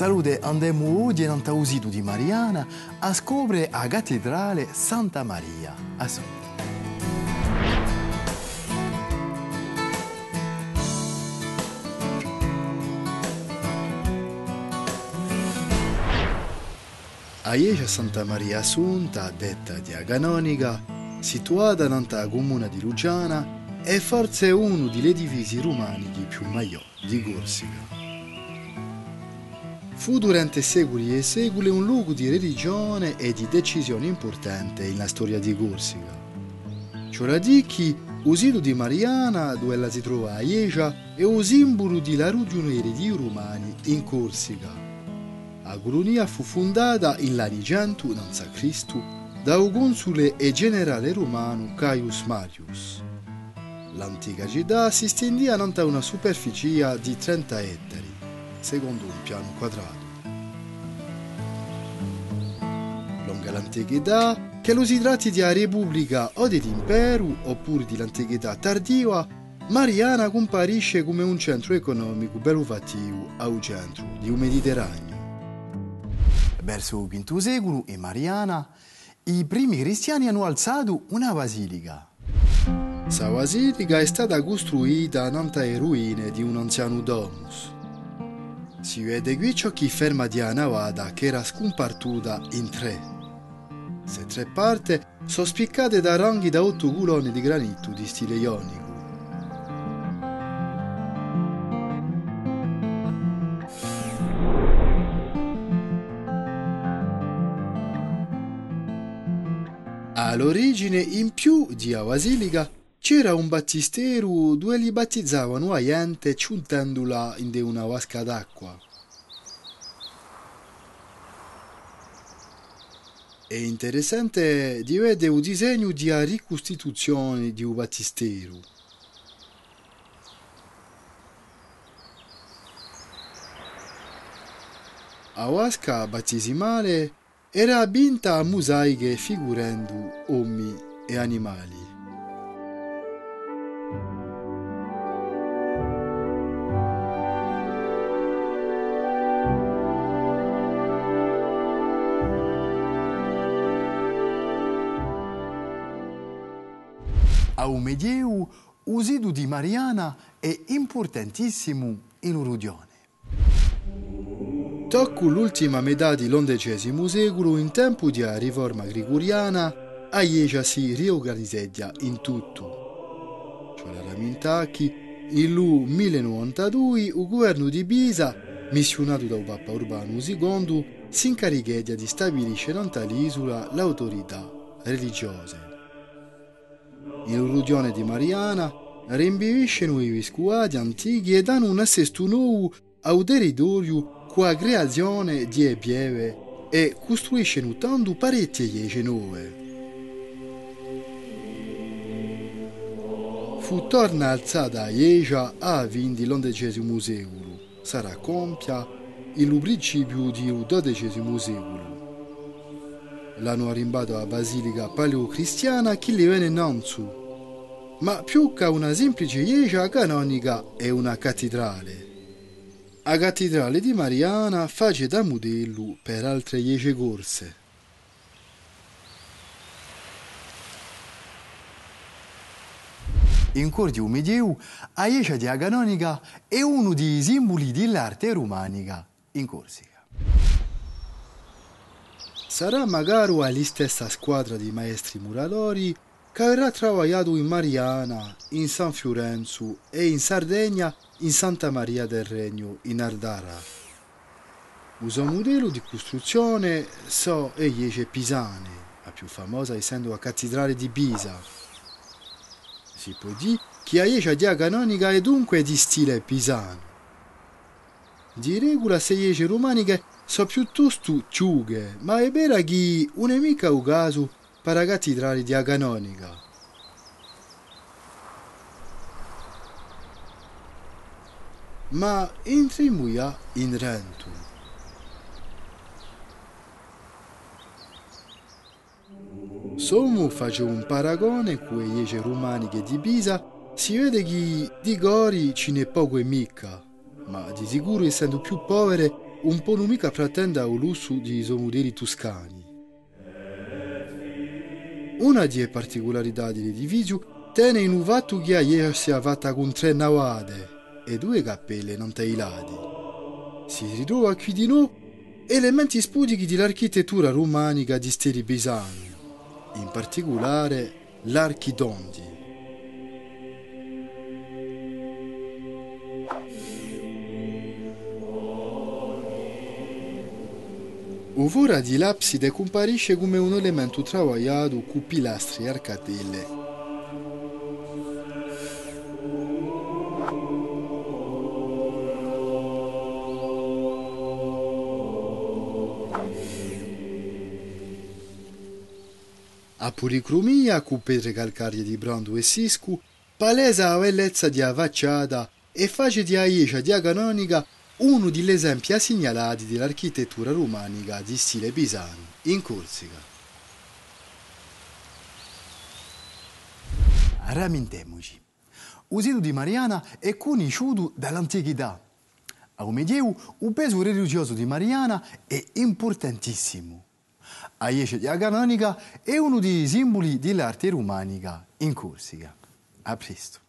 Salute, andiamo oggi in Usidu di Mariana a scoprire la cattedrale Santa Maria. A subito. La chiesa Santa Maria Assunta, detta Dia Canonica, situata nella comune di Lugiana, è forse uno degli edifici romanici più maggiori di Corsica. Fu durante secoli e secoli un luogo di religione e di decisione importante nella storia di Corsica. Ciò dichi, Usidu di Mariana, dove si trova la chiesa, è un simbolo della ragioniera di romani in Corsica. La colonia fu fondata in l'anno 100 a.C. da un consule e generale romano Caius Marius. L'antica città si stendeva in una superficie di 30 ettari, secondo un piano quadrato. Lunga l'antichità, che lo si tratti di una repubblica o dell'impero oppure dell'antichità tardiva, Mariana comparisce come un centro economico bello fattivo al centro di un Mediterraneo. Verso il V secolo, in Mariana, i primi cristiani hanno alzato una basilica. Questa basilica è stata costruita nelle ruine di un anziano domus. Si vede qui ciò che ferma di una navata che era scompartuta in tre. Queste tre parti sono spiccate da ranghi da 8 colonne di granito di stile ionico. All'origine, in più di a basilica, c'era un battistero dove li battezzavano la gente ciuntandola in una vasca d'acqua. È interessante di vedere il disegno di una ricostituzione di un battistero. La vasca battesimale era abbinta a mosaiche figurando uomini e animali. A un Medioevo, Usidu di Mariana è importantissimo in Rudione. Tocco l'ultima metà dell'XI secolo, in tempo di riforma gregoriana, la chiesa si riorganizzò in tutto. Cioè la Ramintacchi, nel 1092, il governo di Pisa, missionato dal Papa Urbano II, si incaricò di stabilire nell'isola l'autorità religiosa. Il Rudione di Mariana rinviviscono i vescovadi antichi e danno un assesto nuovo al territorio con la creazione di pieve e costruiscono tanto parecchie chiese nuove. Fu torna alzata la chiesa a fine dell'XI secolo, sarà compia il principio del XII secolo. L'hanno arrimbato la basilica paleocristiana che le venne innanzi, ma più che una semplice chiesa canonica è una cattedrale. La cattedrale di Mariana face da modello per altre chiese corse. In corso del Medioevo, la chiesa di Canonica è uno dei simboli dell'arte romanica in Corsica. Sarà magari la stessa squadra di maestri muratori che avrà lavorato in Mariana, in San Fiorenzo e in Sardegna in Santa Maria del Regno in Ardara. Uso modello di costruzione so le chiese pisane, la più famosa essendo la cattedrale di Pisa. Si può dire che la chiesa di Canonica è dunque di stile pisano. Di regola le chiese romaniche sono piuttosto ciughe, ma è vero che non è mica un caso per la cattedrale di Canonica. Ma entriamo in Rento. Sommo faccio un paragone con le chiese romaniche di Pisa, si vede che di gori ce n'è poco e mica, ma di sicuro essendo più povere un po' non mica pretende al lusso di suoi modelli toscani. Una delle particolarità dell'edificio tiene in un fatto che ieri si è fatta con 3 navate e 2 cappelle non tagliate. Si ritrova qui di nuovo elementi spudichi dell'architettura romanica di stile pisano, in particolare l'archidondi. Uvora di l'abside comparisce come un elemento travagliato con pilastri e arcatelle. A policromia con pietre calcarie di Brando e Siscu, palesa la bellezza di facciata e face di Aiescia di canonica uno degli esempi segnalati dell'architettura romanica di stile pisano in Corsica. Rammentemoci. Il sito di Mariana è conosciuto dall'antichità. Al Medioevo il peso religioso di Mariana è importantissimo. Aiescia di canonica è uno dei simboli dell'arte romanica in Corsica. A presto.